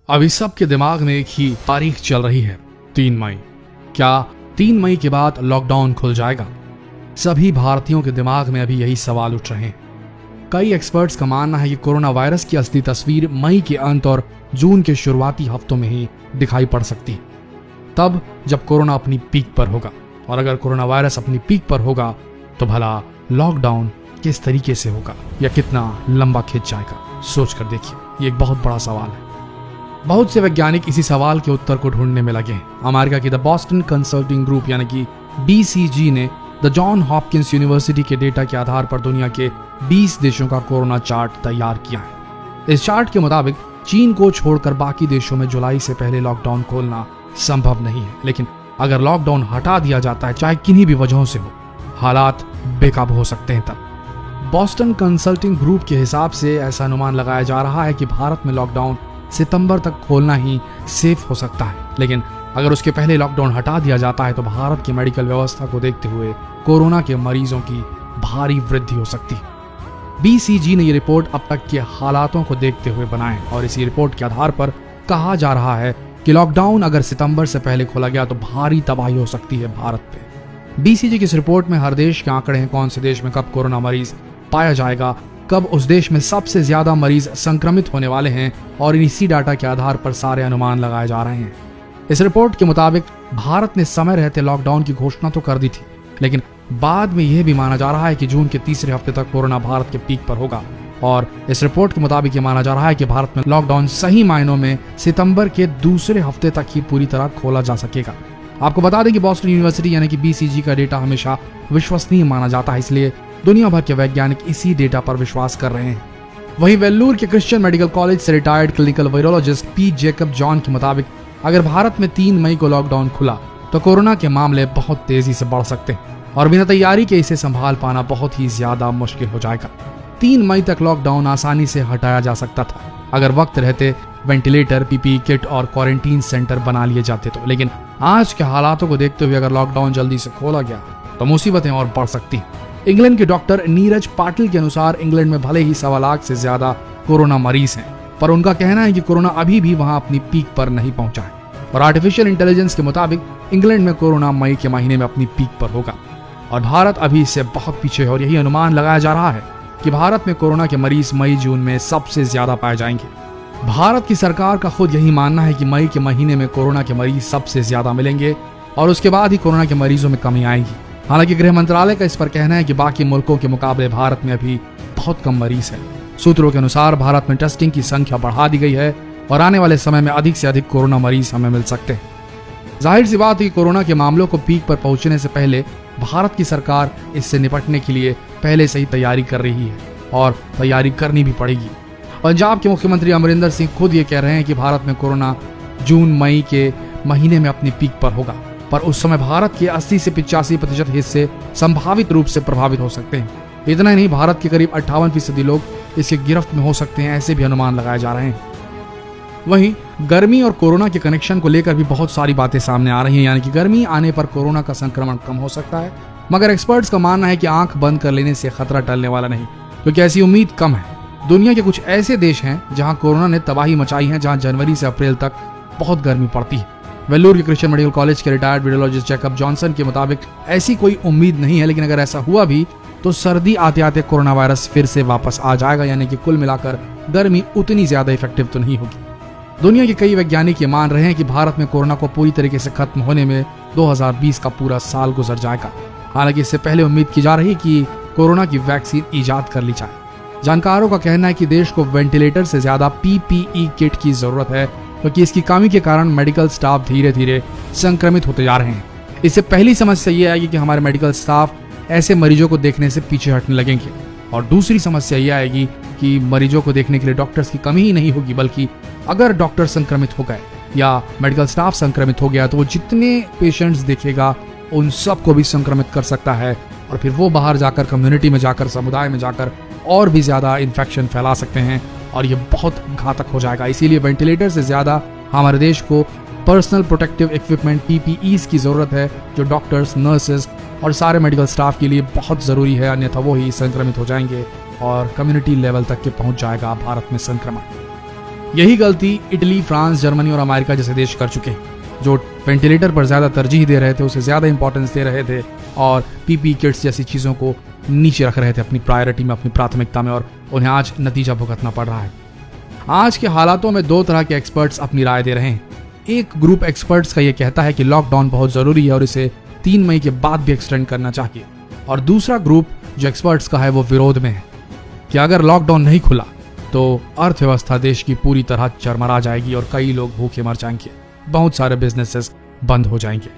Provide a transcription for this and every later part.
अभी सबके दिमाग में एक ही तारीख चल रही है, 3 मई। क्या 3 मई के बाद लॉकडाउन खुल जाएगा? सभी भारतीयों के दिमाग में अभी यही सवाल उठ रहे हैं। कई एक्सपर्ट्स का मानना है कि कोरोना वायरस की असली तस्वीर मई के अंत और जून के शुरुआती हफ्तों में ही दिखाई पड़ सकती है, तब जब कोरोना अपनी पीक पर होगा। और अगर कोरोना वायरस अपनी पीक पर होगा तो भला लॉकडाउन किस तरीके से होगा या कितना लंबा खिंच जाएगा? सोच कर देखिए, ये एक बहुत बड़ा सवाल है। बहुत से वैज्ञानिक इसी सवाल के उत्तर को ढूंढने में लगे हैं। अमेरिका की द बॉस्टन कंसल्टिंग ग्रुप यानी कि BCG ने द जॉन हॉपकिंस यूनिवर्सिटी के डेटा के आधार पर दुनिया के 20 देशों का कोरोना चार्ट तैयार किया है। इस चार्ट के मुताबिक चीन को छोड़कर बाकी देशों में जुलाई से पहले लॉकडाउन खोलना संभव नहीं है, लेकिन अगर लॉकडाउन हटा दिया जाता है, चाहे किन्हीं भी वजहों से हो, हालात बेकाबू हो सकते हैं। तब बॉस्टन कंसल्टिंग ग्रुप के हिसाब से ऐसा अनुमान लगाया जा रहा है कि भारत में लॉकडाउन सितंबर तक खोलना ही सेफ हो सकता है, लेकिन अगर उसके पहले लॉकडाउन हटा दिया जाता है तो भारत की मेडिकल व्यवस्था को देखते हुए कोरोना के मरीजों की भारी वृद्धि हो सकती है। BCG ने ये रिपोर्ट अब तक के हालातों को देखते हुए बनाए और इसी रिपोर्ट के आधार पर कहा जा रहा है कि लॉकडाउन अगर सितंबर से पहले खोला गया तो भारी तबाही हो सकती है भारत पे। BCG की इस रिपोर्ट में हर देश के आंकड़े हैं, कौन से देश में कब कोरोना मरीज पाया जाएगा, कब उस देश में सबसे ज्यादा मरीज संक्रमित होने वाले हैं, और इसी डाटा के आधार पर सारे अनुमान लगाए जा रहे हैं। इस रिपोर्ट के मुताबिक भारत ने समय रहते लॉकडाउन की घोषणा तो कर दी थी, लेकिन बाद में यह भी माना जा रहा है कि जून के तीसरे हफ्ते तक कोरोना भारत के पीक पर होगा। और इस रिपोर्ट के मुताबिक ये माना जा रहा है कि भारत में लॉकडाउन सही मायनों में सितंबर के दूसरे हफ्ते तक ही पूरी तरह खोला जा सकेगा। आपको बता दें कि बॉस्टन यूनिवर्सिटी यानी कि BCG का डेटा हमेशा विश्वसनीय माना जाता है, इसलिए दुनिया भर के वैज्ञानिक इसी डेटा पर विश्वास कर रहे हैं। वहीं वेल्लूर के क्रिश्चियन मेडिकल कॉलेज से retired clinical virologist P. Jacob John के मुताबिक अगर भारत में 3 मई को लॉकडाउन खुला तो कोरोना के मामले बहुत तेजी से बढ़ सकते हैं और बिना तैयारी के इसे संभाल पाना बहुत ही ज्यादा मुश्किल हो जाएगा। 3 मई तक लॉकडाउन आसानी से हटाया जा सकता था अगर वक्त रहते वेंटिलेटर, PPE किट और क्वारंटीन सेंटर बना लिए जाते तो, लेकिन आज के हालातों को देखते हुए अगर लॉकडाउन जल्दी से खोला गया तो मुसीबतें और बढ़ सकती हैं। इंग्लैंड के डॉक्टर नीरज पाटिल के अनुसार इंग्लैंड में भले ही 1.25 लाख से ज्यादा कोरोना मरीज हैं, पर उनका कहना है कि कोरोना अभी भी वहां अपनी पीक पर नहीं पहुंचा है और आर्टिफिशियल इंटेलिजेंस के मुताबिक इंग्लैंड में कोरोना मई के महीने में अपनी पीक पर होगा और भारत अभी इससे बहुत पीछे है। और यही अनुमान लगाया जा रहा है कि भारत में कोरोना के मरीज मई जून में सबसे ज्यादा पाए जाएंगे। भारत की सरकार का खुद यही मानना है कि मई के महीने में कोरोना के मरीज सबसे ज्यादा मिलेंगे और उसके बाद ही कोरोना के मरीजों में कमी आएगी। हालांकि गृह मंत्रालय का इस पर कहना है कि बाकी मुल्कों के मुकाबले भारत में अभी बहुत कम मरीज हैं। सूत्रों के अनुसार भारत में टेस्टिंग की संख्या बढ़ा दी गई है और आने वाले समय में अधिक से अधिक कोरोना मरीज हमें मिल सकते हैं। जाहिर सी बात है कि कोरोना के मामलों को पीक पर पहुंचने से पहले भारत की सरकार इससे निपटने के लिए पहले से ही तैयारी कर रही है और तैयारी करनी भी पड़ेगी। पंजाब के मुख्यमंत्री अमरिंदर सिंह खुद ये कह रहे हैं कि भारत में कोरोना जून मई के महीने में अपनी पीक पर होगा, पर उस समय भारत के 80 से 85% हिस्से संभावित रूप से प्रभावित हो सकते हैं। इतना ही नहीं, भारत के करीब 58% लोग इसकी गिरफ्त में हो सकते हैं, ऐसे भी अनुमान लगाए जा रहे हैं। वहीं गर्मी और कोरोना के कनेक्शन को लेकर भी बहुत सारी बातें सामने आ रही हैं, यानी कि गर्मी आने पर कोरोना का संक्रमण कम हो सकता है, मगर एक्सपर्ट्स का मानना है कि आंख बंद कर लेने से खतरा टलने वाला नहीं, क्योंकि ऐसी उम्मीद कम है। दुनिया के कुछ ऐसे देश हैं जहां कोरोना ने तबाही मचाई है, जहां जनवरी से अप्रैल तक बहुत गर्मी पड़ती है। वेल्लूर के क्रिश्चियन मेडिकल कॉलेज के रिटायर्ड वायरोलॉजिस्ट जेकब जॉनसन के मुताबिक ऐसी कोई उम्मीद नहीं है, लेकिन अगर ऐसा हुआ भी तो सर्दी आते आते कोरोना वायरस फिर से वापस आ जाएगा, यानी कि कुल मिलाकर गर्मी उतनी ज्यादा इफेक्टिव तो नहीं होगी। दुनिया के कई वैज्ञानिक ये मान रहे हैं कि भारत में कोरोना को पूरी तरीके से खत्म होने में 2020 का पूरा साल गुजर जाएगा। हालांकि इससे पहले उम्मीद की जा रही है कि कोरोना की वैक्सीन ईजाद कर ली जाए। जानकारों का कहना है कि देश को वेंटिलेटर से ज्यादा PPE किट की जरूरत है, क्योंकि इसकी कमी के कारण मेडिकल स्टाफ धीरे धीरे संक्रमित होते जा रहे हैं। इससे पहली समस्या ये आएगी कि हमारे मेडिकल स्टाफ ऐसे मरीजों को देखने से पीछे हटने लगेंगे, और दूसरी समस्या ये आएगी कि मरीजों को देखने के लिए डॉक्टर्स की कमी ही नहीं होगी, बल्कि अगर डॉक्टर संक्रमित हो गए या मेडिकल स्टाफ संक्रमित हो गया तो वो जितने पेशेंट्स देखेगा उन सबको भी संक्रमित कर सकता है और फिर वो बाहर जाकर कम्युनिटी में जाकर, समुदाय में जाकर और भी ज्यादा इन्फेक्शन फैला सकते हैं और ये बहुत घातक हो जाएगा। इसीलिए वेंटिलेटर से ज्यादा हमारे देश को पर्सनल प्रोटेक्टिव इक्विपमेंट PPEs की जरूरत है, जो डॉक्टर्स, नर्सेज और सारे मेडिकल स्टाफ के लिए बहुत जरूरी है, अन्यथा वो ही संक्रमित हो जाएंगे और कम्युनिटी लेवल तक के पहुंच जाएगा भारत में संक्रमण। यही गलती इटली, फ्रांस, जर्मनी और अमेरिका जैसे देश कर चुके हैं, जो वेंटिलेटर पर ज्यादा तरजीह दे रहे थे, उसे ज्यादा इंपॉर्टेंस दे रहे थे और पीपी किट्स जैसी चीजों को नीचे रख रहे थे अपनी प्रायोरिटी में, अपनी प्राथमिकता में, और उन्हें आज नतीजा भुगतना पड़ रहा है। आज के हालातों में दो तरह के एक्सपर्ट्स अपनी राय दे रहे हैं। एक ग्रुप एक्सपर्ट्स का यह कहता है कि लॉकडाउन बहुत जरूरी है और इसे 3 मई के बाद भी एक्सटेंड करना चाहिए, और दूसरा ग्रुप जो एक्सपर्ट्स का है वो विरोध में है कि अगर लॉकडाउन नहीं खुला तो अर्थव्यवस्था देश की पूरी तरह चरमरा जाएगी और कई लोग भूखे मर जाएंगे, बहुत सारे बिजनेसेस बंद हो जाएंगे।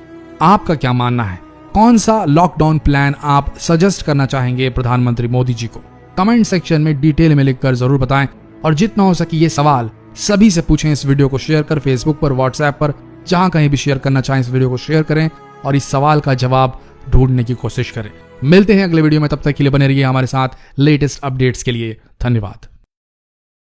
आपका क्या मानना है? कौन सा लॉकडाउन प्लान आप सजेस्ट करना चाहेंगे प्रधानमंत्री मोदी जी को? कमेंट सेक्शन में डिटेल में लिखकर जरूर बताएं, और जितना हो सके ये सवाल सभी से पूछें। इस वीडियो को शेयर कर फेसबुक पर, व्हाट्सएप पर, जहां कहीं भी शेयर करना चाहें इस वीडियो को शेयर करें और इस सवाल का जवाब ढूंढने की कोशिश करें। मिलते हैं अगले वीडियो में, तब तक के लिए बने रहिए हमारे साथ लेटेस्ट अपडेट्स के लिए। धन्यवाद।